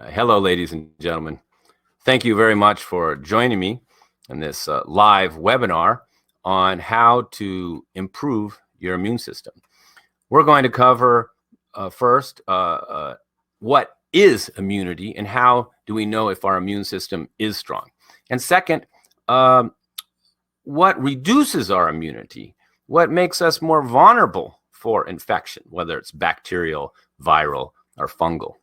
Hello, ladies and gentlemen. Thank you very much for joining me in this live webinar on how to improve your immune system. We're going to cover first what is immunity and how do we know if our immune system is strong. And second, what reduces our immunity, what makes us more vulnerable for infection, whether it's bacterial, viral, or fungal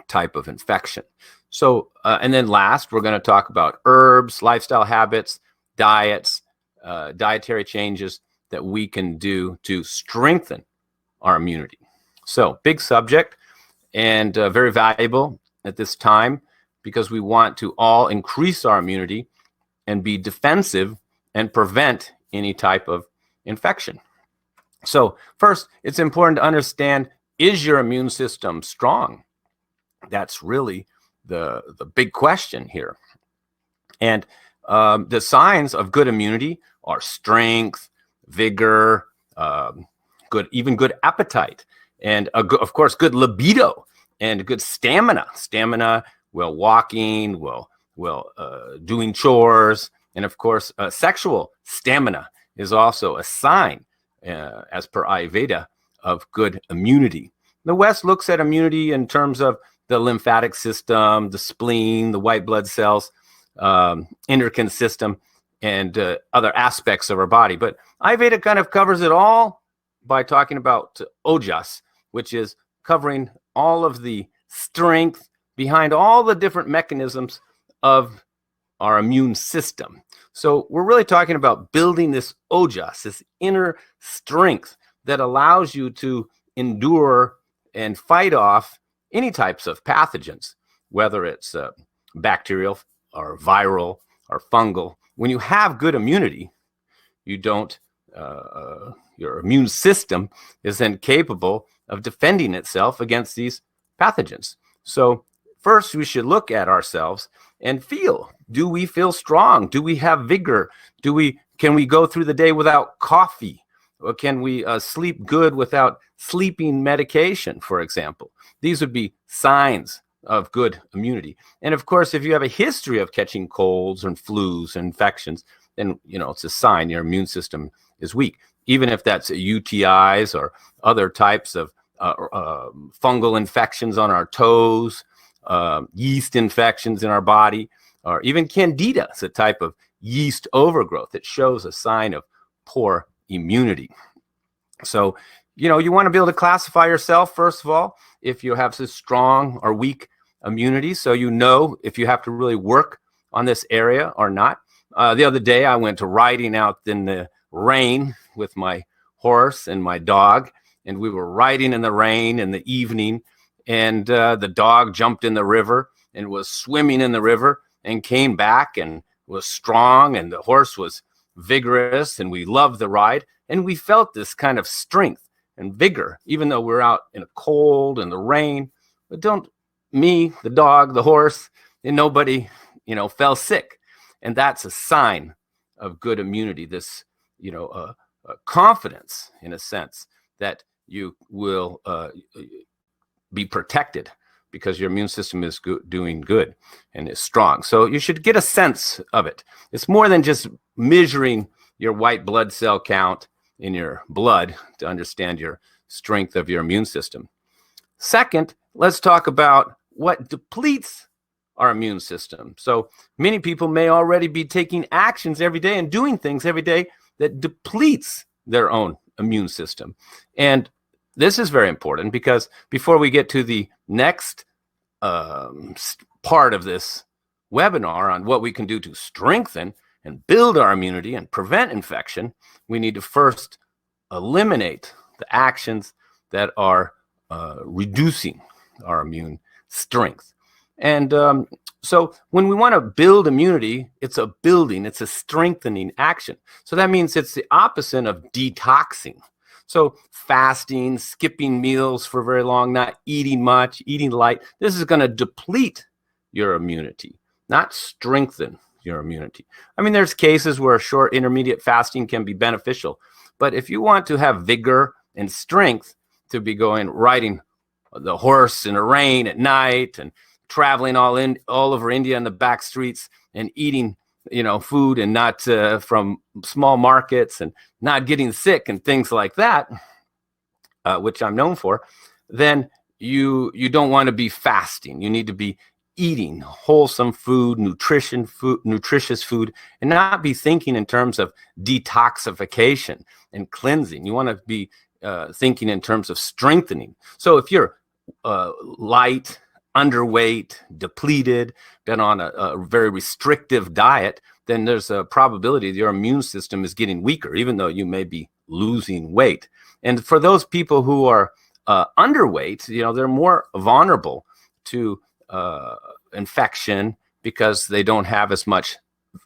type of infection. So, and then last, we're going to talk about herbs, lifestyle habits, diets, dietary changes that we can do to strengthen our immunity. So, big subject and very valuable at this time because we want to all increase our immunity and be defensive and prevent any type of infection. So, first, it's important to understand, is your immune system strong? That's really the big question here. And the signs of good immunity are strength, vigor, good appetite, and of course, good libido and good stamina. Stamina, well, walking, well, doing chores, and of course, sexual stamina is also a sign, as per Ayurveda, of good immunity. The West looks at immunity in terms of the lymphatic system, the spleen, the white blood cells, endocrine system, and other aspects of our body. But Ayurveda kind of covers it all by talking about ojas, which is covering all of the strength behind all the different mechanisms of our immune system. So we're really talking about building this ojas, this inner strength that allows you to endure and fight off any types of pathogens, whether it's bacterial or viral or fungal. When you have good immunity, you don't, your immune system is then capable of defending itself against these pathogens. So first, we should look at ourselves and feel, do we feel strong? Do we have vigor? Can we go through the day without coffee? Or can we sleep good without sleeping medication, for example? These would be signs of good immunity. And of course, if you have a history of catching colds and flus and infections, then it's a sign your immune system is weak. Even if that's UTIs or other types of fungal infections on our toes, yeast infections in our body, or even candida, it's a type of yeast overgrowth. It shows a sign of poor immunity. So, you want to be able to classify yourself, first of all, if you have this strong or weak immunity, so if you have to really work on this area or not. The other day, I went to riding out in the rain with my horse and my dog, and we were riding in the rain in the evening, and the dog jumped in the river and was swimming in the river and came back and was strong, and the horse was vigorous, and we loved the ride, and we felt this kind of strength and vigor, even though we're out in the cold and the rain. But the dog, the horse, and nobody, fell sick. And that's a sign of good immunity, this, confidence, in a sense, that you will be protected because your immune system is doing good and is strong. So you should get a sense of it. It's more than just measuring your white blood cell count in your blood to understand your strength of your immune system. Second, let's talk about what depletes our immune system. So many people may already be taking actions every day and doing things every day that depletes their own immune system. And this is very important because before we get to the next part of this webinar on what we can do to strengthen and build our immunity and prevent infection, we need to first eliminate the actions that are reducing our immune strength. And so when we want to build immunity, it's a strengthening action. So that means it's the opposite of detoxing. So fasting, skipping meals for very long, not eating much, eating light, this is going to deplete your immunity, not strengthen your immunity. I mean, there's cases where short intermediate fasting can be beneficial, but if you want to have vigor and strength to be riding the horse in the rain at night and traveling all over India in the back streets and eating, food and not from small markets and not getting sick and things like that, which I'm known for, then you don't want to be fasting. You need to be eating wholesome food, nutritious food, and not be thinking in terms of detoxification and cleansing. You want to be thinking in terms of strengthening. So if you're light, underweight, depleted, been on a very restrictive diet, then there's a probability that your immune system is getting weaker, even though you may be losing weight. And for those people who are underweight, they're more vulnerable to infection because they don't have as much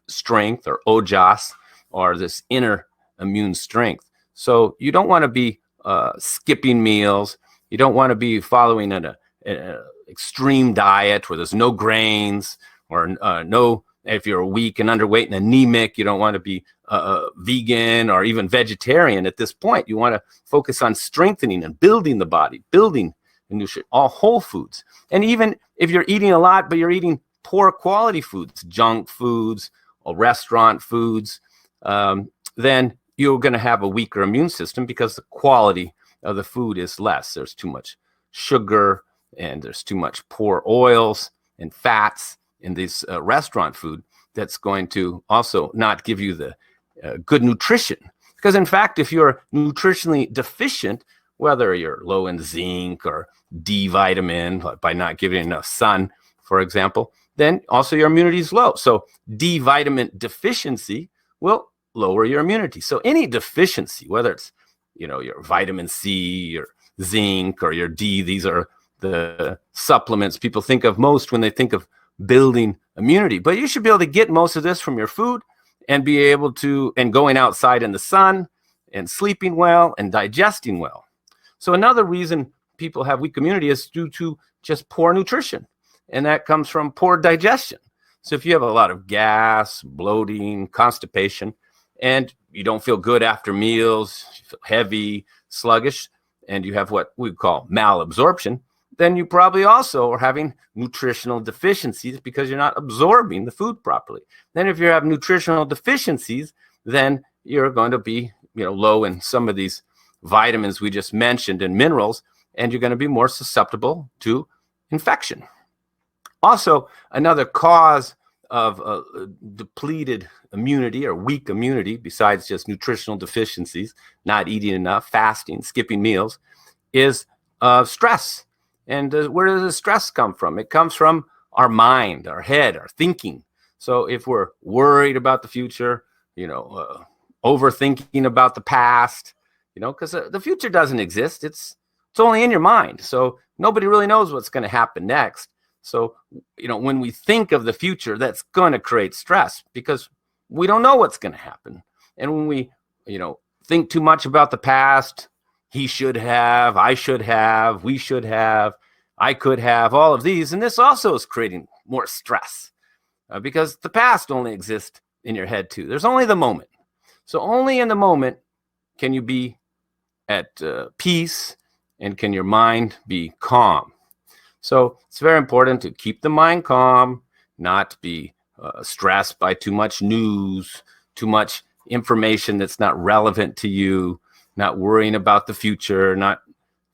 strength or ojas or this inner immune strength. So you don't want to be skipping meals. You don't want to be following an extreme diet where there's no grains or no. If you're weak and underweight and anemic, you don't want to be vegan or even vegetarian at this point. You want to focus on strengthening and building the body, building the nutrition, all whole foods. And even if you're eating a lot, but you're eating poor quality foods, junk foods or restaurant foods, then you're going to have a weaker immune system because the quality of the food is less. There's too much sugar and there's too much poor oils and fats in this restaurant food that's going to also not give you the good nutrition. Because in fact, if you're nutritionally deficient, whether you're low in zinc or D vitamin by not giving enough sun, for example, then also your immunity is low. So D vitamin deficiency will lower your immunity. So any deficiency, whether it's, your vitamin C, your zinc, or your D, these are the supplements people think of most when they think of building immunity. But you should be able to get most of this from your food and be able to, and going outside in the sun and sleeping well and digesting well. So another reason people have weak immunity is due to just poor nutrition. And that comes from poor digestion. So if you have a lot of gas, bloating, constipation, and you don't feel good after meals, you feel heavy, sluggish, and you have what we call malabsorption, then you probably also are having nutritional deficiencies because you're not absorbing the food properly. Then if you have nutritional deficiencies, then you're going to be, low in some of these vitamins we just mentioned and minerals, and you're going to be more susceptible to infection. Also, another cause of depleted immunity or weak immunity, besides just nutritional deficiencies, not eating enough, fasting, skipping meals, is stress. And where does the stress come from? It comes from our mind, our head, our thinking. So if we're worried about the future, overthinking about the past, because the future doesn't exist. It's only in your mind. So nobody really knows what's going to happen next. So, when we think of the future, that's going to create stress because we don't know what's going to happen. And when we, think too much about the past, he should have, I should have, we should have, I could have, all of these. And this also is creating more stress because the past only exists in your head too. There's only the moment. So only in the moment can you be at peace and can your mind be calm. So it's very important to keep the mind calm, not be stressed by too much news, too much information that's not relevant to you, not worrying about the future, not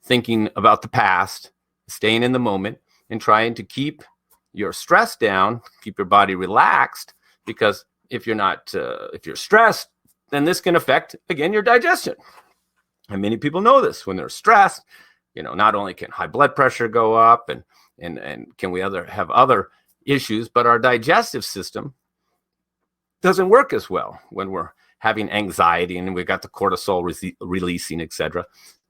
thinking about the past, staying in the moment and trying to keep your stress down, keep your body relaxed, because if you're stressed, then this can affect, again, your digestion. And many people know this. When they're stressed, not only can high blood pressure go up and can we have other issues, but our digestive system doesn't work as well when we're having anxiety and we've got the cortisol releasing, etc.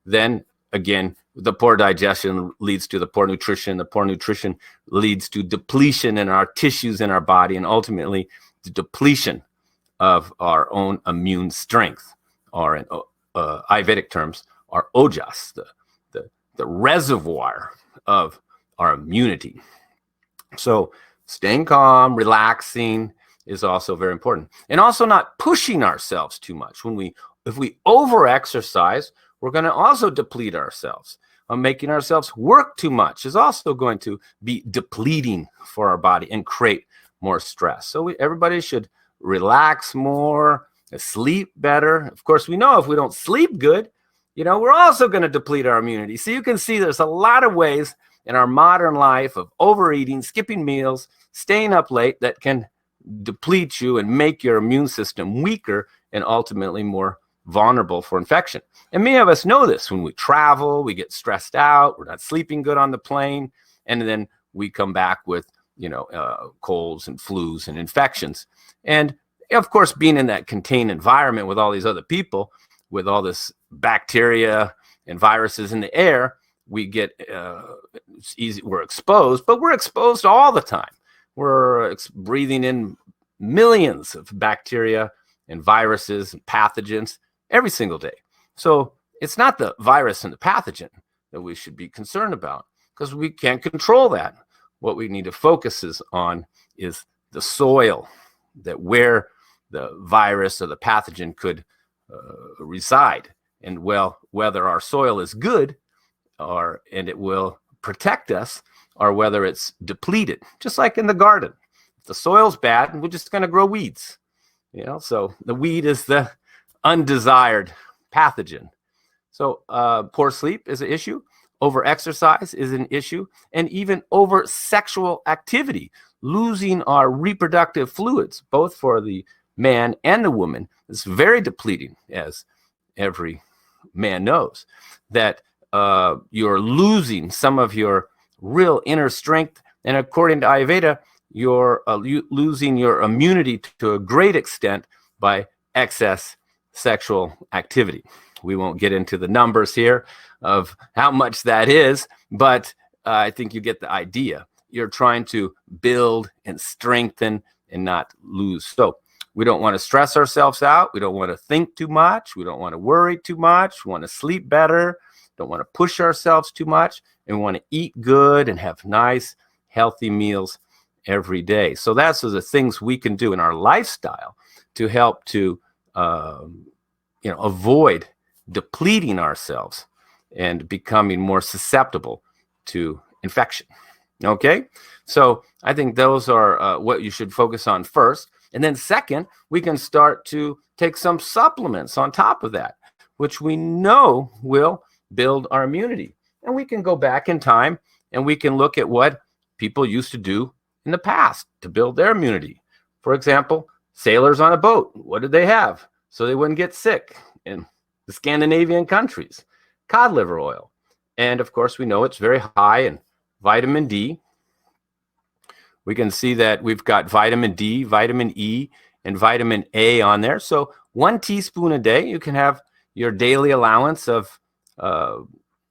Then again, the poor digestion leads to the poor nutrition. The poor nutrition leads to depletion in our tissues in our body, and ultimately the depletion of our own immune strength, or in Ayurvedic terms, our ojas, the reservoir of our immunity. So staying calm, relaxing is also very important. And also not pushing ourselves too much. If we over exercise, we're going to also deplete ourselves. making ourselves work too much is also going to be depleting for our body and create more stress. So everybody should relax more, sleep better. Of course, we know if we don't sleep good, we're also going to deplete our immunity. So you can see there's a lot of ways in our modern life of overeating, skipping meals, staying up late that can deplete you and make your immune system weaker and ultimately more vulnerable for infection. And many of us know this. When we travel, we get stressed out, we're not sleeping good on the plane, and then we come back with colds and flus and infections. And of course, being in that contained environment with all these other people, with all this bacteria and viruses in the air, we get we're exposed, but we're exposed all the time. We're breathing in millions of bacteria and viruses and pathogens every single day. So it's not the virus and the pathogen that we should be concerned about, because we can't control that. What we need to focus on is the soil, that where the virus or the pathogen could reside, and whether our soil is good and it will protect us, or whether it's depleted, just like in the garden. If the soil's bad, we're just going to grow weeds. So the weed is the undesired pathogen. So poor sleep is an issue. Over-exercise is an issue. And even over-sexual activity, losing our reproductive fluids, both for the man and the woman, is very depleting, as every man knows, that you're losing some of your real inner strength. And according to Ayurveda, you're losing your immunity to a great extent by excess sexual activity. We won't get into the numbers here of how much that is, but I think you get the idea. You're trying to build and strengthen and not lose. So we don't want to stress ourselves out. We don't want to think too much. We don't want to worry too much. We want to sleep better. Don't want to push ourselves too much. And we want to eat good and have nice, healthy meals every day. So that's the things we can do in our lifestyle to help to avoid depleting ourselves and becoming more susceptible to infection. Okay, so I think those are what you should focus on first. And then second, we can start to take some supplements on top of that, which we know will build our immunity. And we can go back in time and we can look at what people used to do in the past to build their immunity. For example, sailors on a boat, what did they have so they wouldn't get sick? In the Scandinavian countries, cod liver oil. And of course, we know it's very high in vitamin D. We can see that we've got vitamin D, vitamin E, and vitamin A on there. So 1 teaspoon a day, you can have your daily allowance of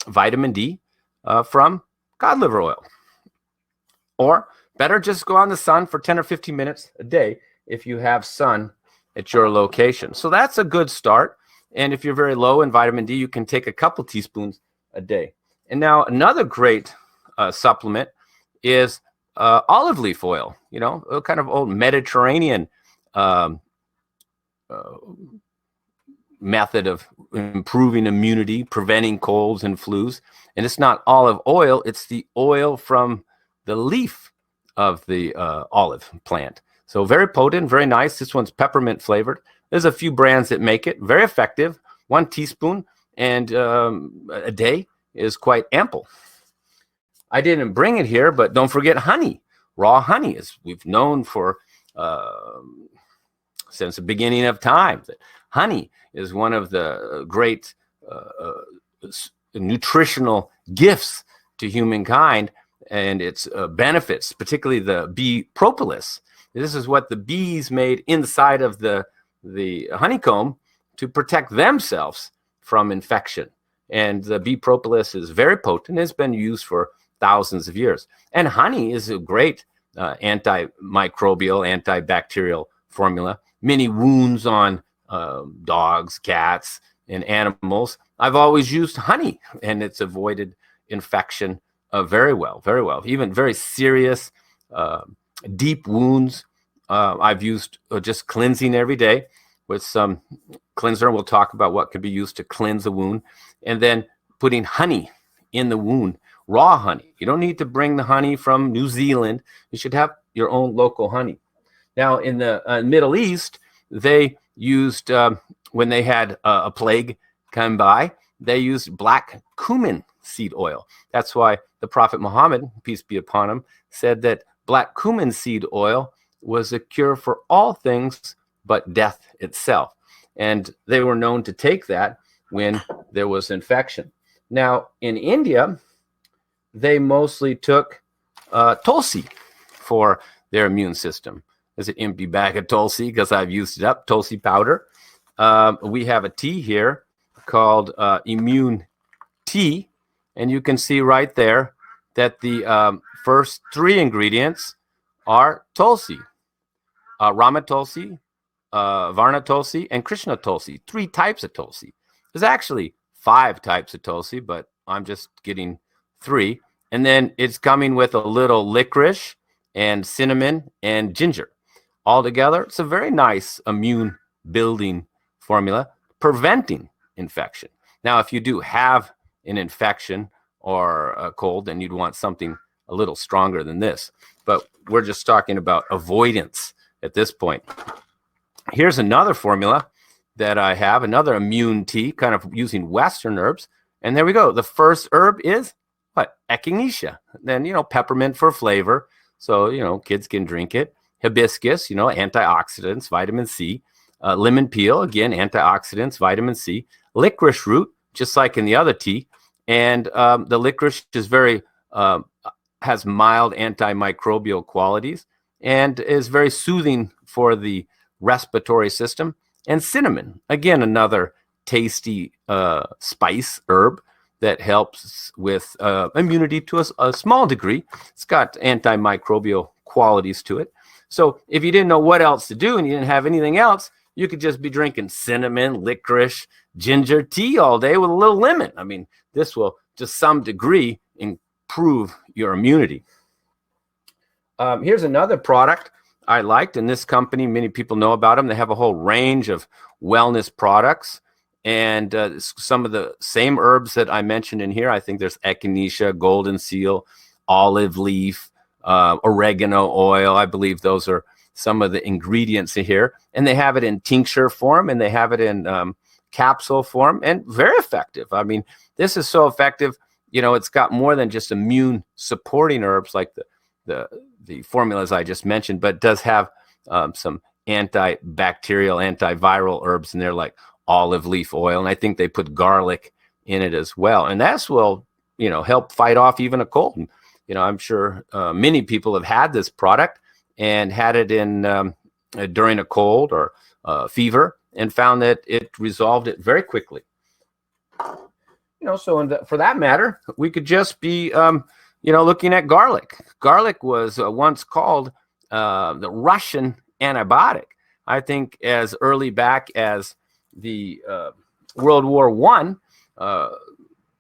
vitamin D from cod liver oil. Or better, just go out in the sun for 10 or 15 minutes a day if you have sun at your location. So that's a good start. And if you're very low in vitamin D, you can take a couple teaspoons a day. And now another great supplement is olive leaf oil, a kind of old Mediterranean method of improving immunity, preventing colds and flus. And it's not olive oil, it's the oil from the leaf of the olive plant. So very potent, very nice. This one's peppermint flavored. There's a few brands that make it. Very effective. 1 teaspoon and a day is quite ample. I didn't bring it here, but don't forget honey. Raw honey, is we've known for since the beginning of time that honey is one of the great nutritional gifts to humankind, and its benefits, particularly the bee propolis. This is what the bees made inside of the honeycomb to protect themselves from infection. And the bee propolis is very potent. It's been used for thousands of years. And honey is a great antimicrobial, antibacterial formula. Many wounds on dogs, cats, and animals. I've always used honey, and it's avoided infection very well, very well. Even very serious, deep wounds, I've used just cleansing every day with some cleanser. We'll talk about what could be used to cleanse a wound. And then putting honey in the wound, raw honey. You don't need to bring the honey from New Zealand. You should have your own local honey. Now, in the Middle East, they used, when they had a plague come by, they used black cumin seed oil. That's why the Prophet Muhammad, peace be upon him, said that black cumin seed oil was a cure for all things but death itself. And they were known to take that when there was infection. Now, in India, they mostly took Tulsi for their immune system. There's an empty bag of Tulsi because I've used it up, Tulsi powder. We have a tea here called Immune Tea, and you can see right there that the first three ingredients are Tulsi, Rama Tulsi, Varna Tulsi, and Krishna Tulsi. 3 types of Tulsi. There's actually 5 types of Tulsi, but I'm just getting 3. And then it's coming with a little licorice and cinnamon and ginger. All together, it's a very nice immune building formula, preventing infection. Now, if you do have an infection or a cold, then you'd want something a little stronger than this. But we're just talking about avoidance at this point. Here's another formula that I have, another immune tea, kind of using Western herbs. And there we go. The first herb is what? Echinacea. Then, peppermint for flavor. So, kids can drink it. Hibiscus, antioxidants, vitamin C. Lemon peel, again, antioxidants, vitamin C. Licorice root, just like in the other tea. And the licorice is has mild antimicrobial qualities and is very soothing for the respiratory system. And cinnamon, again, another tasty spice herb that helps with immunity to a small degree. It's got antimicrobial qualities to it. So if you didn't know what else to do and you didn't have anything else, you could just be drinking cinnamon, licorice, ginger tea all day with a little lemon. I mean, this will, to some degree, improve your immunity. Here's another product I liked, and this company, many people know about them. They have a whole range of wellness products, and some of the same herbs that I mentioned in here. I think there's echinacea, golden seal, olive leaf, oregano oil. I believe those are some of the ingredients in here, and they have it in tincture form, and they have it in capsule form, and very effective. I mean, this is so effective. It's got more than just immune supporting herbs like the formulas I just mentioned, but does have some antibacterial, antiviral herbs in there like olive leaf oil. And I think they put garlic in it as well. And that's will, help fight off even a cold. And, I'm sure many people have had this product and had it in during a cold or fever and found that it resolved it very quickly. So for that matter, we could just be, looking at garlic. Garlic was once called the Russian antibiotic. I think as early back as the World War I,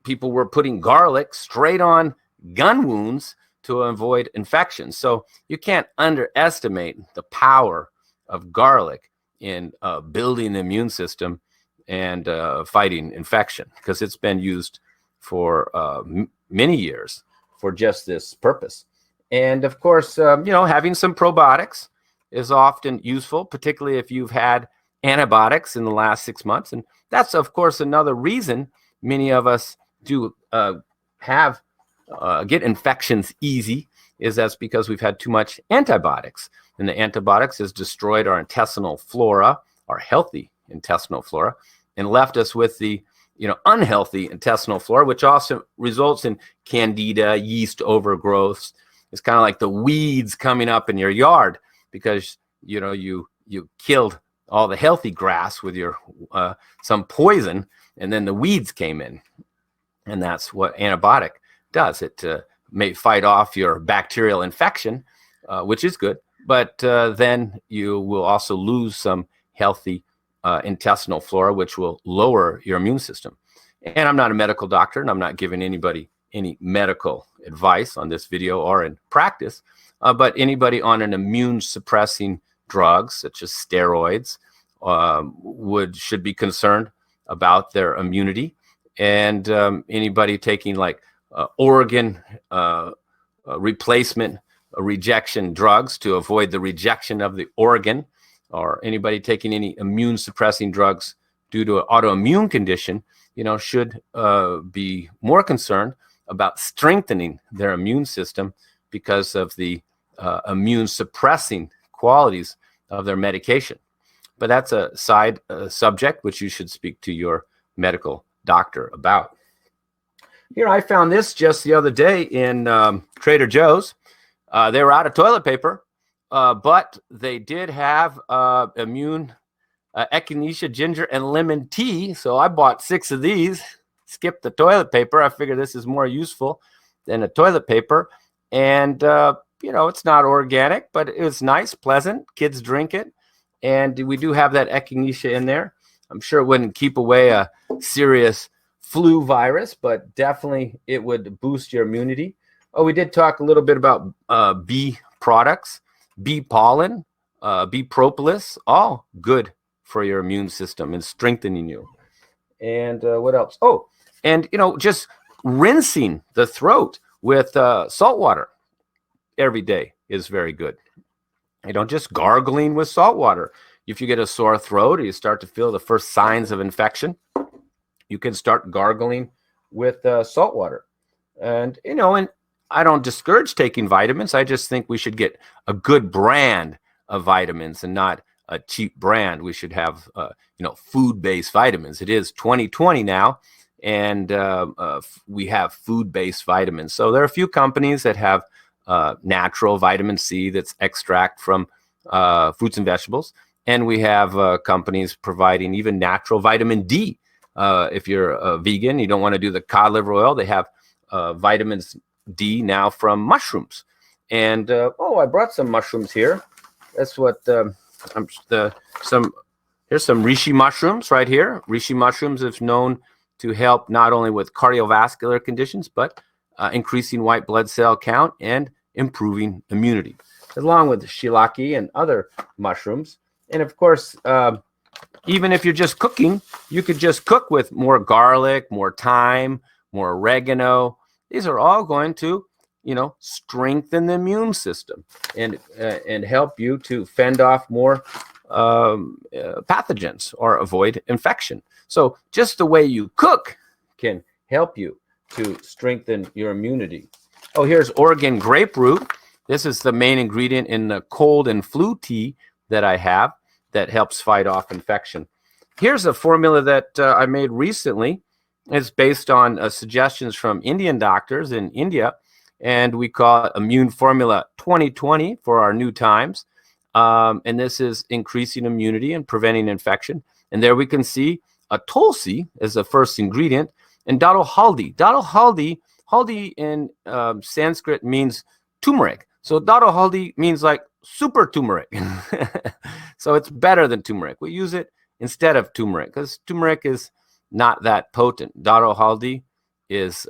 people were putting garlic straight on gun wounds to avoid infection. So you can't underestimate the power of garlic in building the immune system and fighting infection, because it's been used for many years for just this purpose. And of course, having some probiotics is often useful, particularly if you've had antibiotics in the last 6 months. And that's, of course, another reason many of us do get infections easy, is that's because we've had too much antibiotics. And the antibiotics has destroyed our intestinal flora, our healthy intestinal flora, and left us with the unhealthy intestinal flora, which also results in candida, yeast overgrowths. It's kind of like the weeds coming up in your yard because you killed all the healthy grass with your some poison, and then the weeds came in, and that's what antibiotic does. It may fight off your bacterial infection, which is good, but then you will also lose some healthy intestinal flora, which will lower your immune system. And I'm not a medical doctor, and I'm not giving anybody any medical advice on this video or in practice, but anybody on an immune suppressing drugs such as steroids should be concerned about their immunity. And anybody taking like organ replacement rejection drugs to avoid the rejection of the organ, or anybody taking any immune suppressing drugs due to an autoimmune condition, should be more concerned about strengthening their immune system because of the immune suppressing qualities of their medication. But that's a side subject which you should speak to your medical doctor about. Here, I found this just the other day in Trader Joe's. They were out of toilet paper, but they did have immune echinacea, ginger, and lemon tea. So I bought 6 of these, skipped the toilet paper. I figure this is more useful than a toilet paper. And, it's not organic, but it's nice, pleasant. Kids drink it. And we do have that echinacea in there. I'm sure it wouldn't keep away a serious flu virus, but definitely it would boost your immunity. Oh, we did talk a little bit about bee products, bee pollen, bee propolis, all good for your immune system and strengthening you. And what else? Oh, and, just rinsing the throat with salt water every day is very good. Just gargling with salt water. If you get a sore throat or you start to feel the first signs of infection, you can start gargling with salt water. And I don't discourage taking vitamins. I just think we should get a good brand of vitamins and not a cheap brand. We should have, food-based vitamins. It is 2020 now, and we have food-based vitamins. So there are a few companies that have natural vitamin C that's extract from fruits and vegetables. And we have companies providing even natural vitamin D. If you're a vegan, you don't want to do the cod liver oil, they have vitamins D now from mushrooms. And I brought some mushrooms here. That's what here's some reishi mushrooms right here. Reishi mushrooms is known to help not only with cardiovascular conditions, but increasing white blood cell count and improving immunity, along with shilaki and other mushrooms. And of course, even if you're just cooking, you could just cook with more garlic, more thyme, more oregano. These are all going to, strengthen the immune system and help you to fend off more pathogens or avoid infection. So just the way you cook can help you to strengthen your immunity. Oh, here's Oregon grape root. This is the main ingredient in the cold and flu tea that I have that helps fight off infection. Here's a formula that I made recently. It's based on suggestions from Indian doctors in India, and we call it Immune Formula 2020 for our new times. And this is increasing immunity and preventing infection. And there we can see a Tulsi as the first ingredient, and Dado Haldi. Dado Haldi in Sanskrit means turmeric. So Dado Haldi means like super turmeric. So it's better than turmeric. We use it instead of turmeric because turmeric is not that potent. Dado Haldi is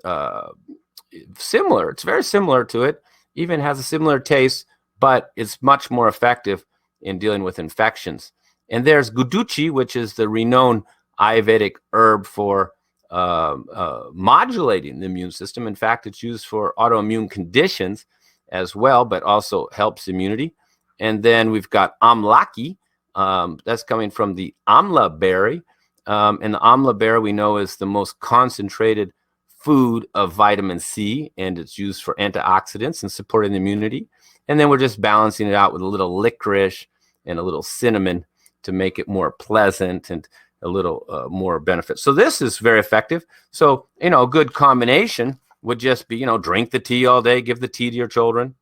similar. It's very similar to it, even has a similar taste, but it's much more effective in dealing with infections. And there's Guduchi, which is the renowned Ayurvedic herb for modulating the immune system. In fact, it's used for autoimmune conditions as well, but also helps immunity. And then we've got Amlaki. That's coming from the Amla Barry. And the Amla Barry we know is the most concentrated food of vitamin C, and it's used for antioxidants and supporting the immunity. And then we're just balancing it out with a little licorice and a little cinnamon to make it more pleasant and a little more benefit. So this is very effective. So, a good combination would just be, drink the tea all day, give the tea to your children.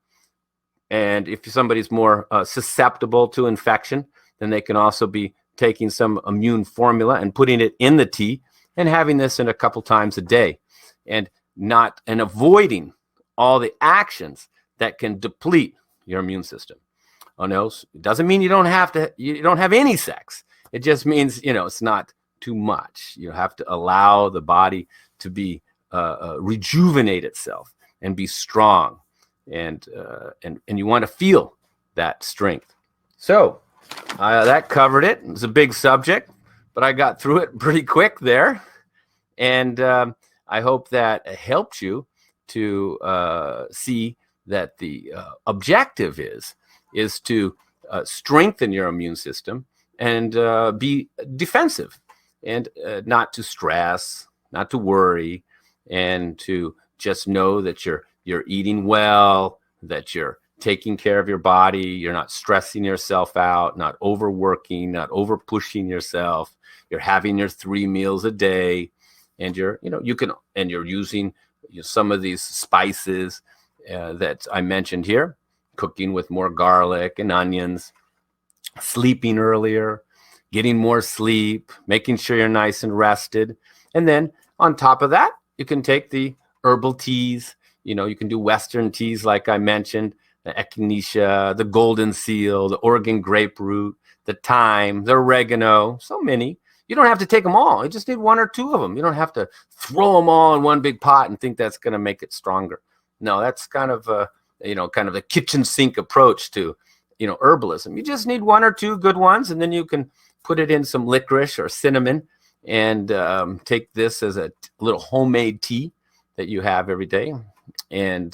And if somebody's more susceptible to infection, then they can also be taking some immune formula and putting it in the tea and having this in a couple times a day and avoiding all the actions that can deplete your immune system. Oh no, it doesn't mean you don't have any sex. It just means, it's not too much. You have to allow the body to be rejuvenate itself and be strong. And you want to feel that strength. So that covered it. It was a big subject, but I got through it pretty quick there. And I hope that helped you. to see that the objective is to strengthen your immune system and be defensive, and not to stress, not to worry, and to just know that you're eating well, that you're taking care of your body, you're not stressing yourself out, not overworking, not over pushing yourself. You're having your 3 meals a day, and you're using some of these spices that I mentioned here, cooking with more garlic and onions, sleeping earlier, getting more sleep, making sure you're nice and rested. And then on top of that, you can take the herbal teas. You can do Western teas like I mentioned, the echinacea, the golden seal, the Oregon grapefruit, the thyme, the oregano, so many. You don't have to take them all. You just need 1 or 2 of them. You don't have to throw them all in one big pot and think that's going to make it stronger. No, that's kind of the kitchen sink approach to, herbalism. You just need 1 or 2 good ones, and then you can put it in some licorice or cinnamon and take this as a little homemade tea that you have every day. And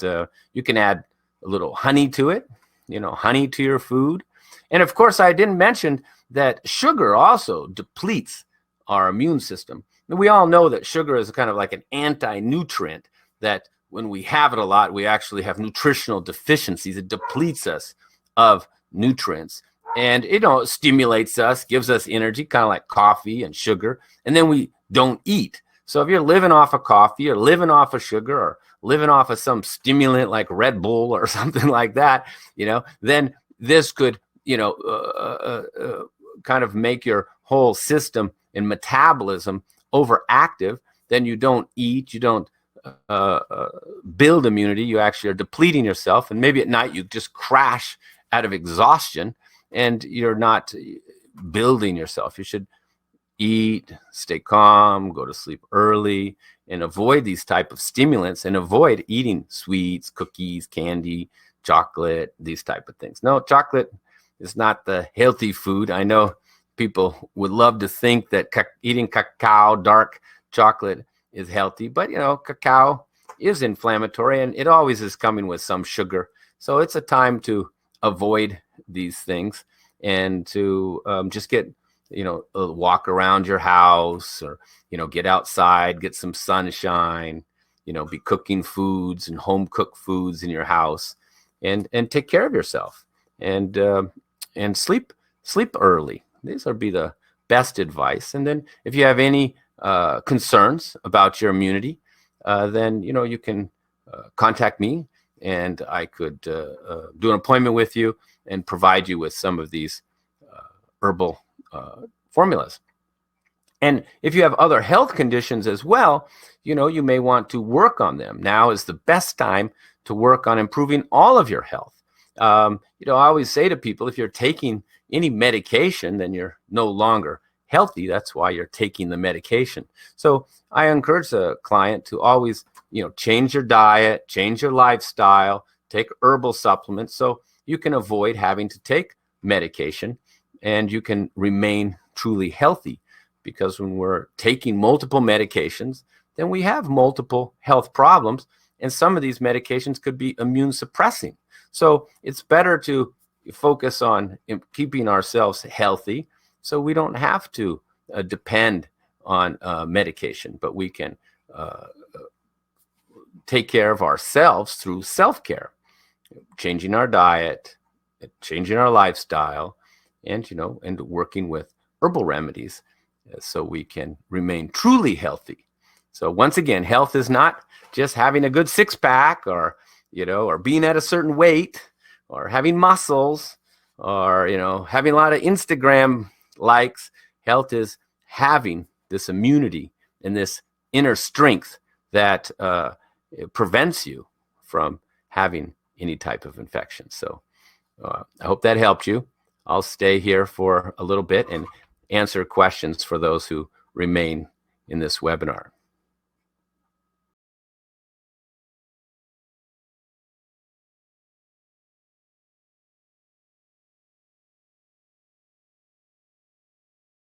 you can add a little honey to it, honey to your food. And of course, I didn't mention that sugar also depletes our immune system. And we all know that sugar is kind of like an anti-nutrient, that when we have it a lot, we actually have nutritional deficiencies. It depletes us of nutrients, and it stimulates us, gives us energy, kind of like coffee and sugar, and then we don't eat. So if you're living off of coffee or living off of sugar or living off of some stimulant like Red Bull or something like that, then this could, kind of make your whole system and metabolism overactive. Then you don't eat, you don't build immunity, you actually are depleting yourself. And maybe at night you just crash out of exhaustion and you're not building yourself. You should eat, stay calm, go to sleep early, and avoid these type of stimulants, and avoid eating sweets, cookies, candy, chocolate, these type of things. No, chocolate is not the healthy food. I know people would love to think that eating cacao, dark chocolate, is healthy, but cacao is inflammatory, and it always is coming with some sugar. So it's a time to avoid these things and to just get walk around your house, or get outside, get some sunshine, be cooking foods and home cooked foods in your house, and take care of yourself, and sleep early. These would be the best advice. And then if you have any concerns about your immunity, then you can contact me, and I could do an appointment with you and provide you with some of these herbal formulas. And if you have other health conditions as well, you may want to work on them. Now is the best time to work on improving all of your health. I always say to people, if you're taking any medication, then you're no longer healthy. That's why you're taking the medication. So I encourage the client to always, change your diet, change your lifestyle, take herbal supplements so you can avoid having to take medication, and you can remain truly healthy. Because when we're taking multiple medications, then we have multiple health problems, and some of these medications could be immune suppressing. So it's better to focus on keeping ourselves healthy, so we don't have to depend on medication, but we can take care of ourselves through self-care, changing our diet, changing our lifestyle, and and working with herbal remedies so we can remain truly healthy. So once again, health is not just having a good six-pack, or or being at a certain weight, or having muscles, or having a lot of Instagram likes. Health is having this immunity and this inner strength that prevents you from having any type of infection. So I hope that helped you. I'll stay here for a little bit and answer questions for those who remain in this webinar.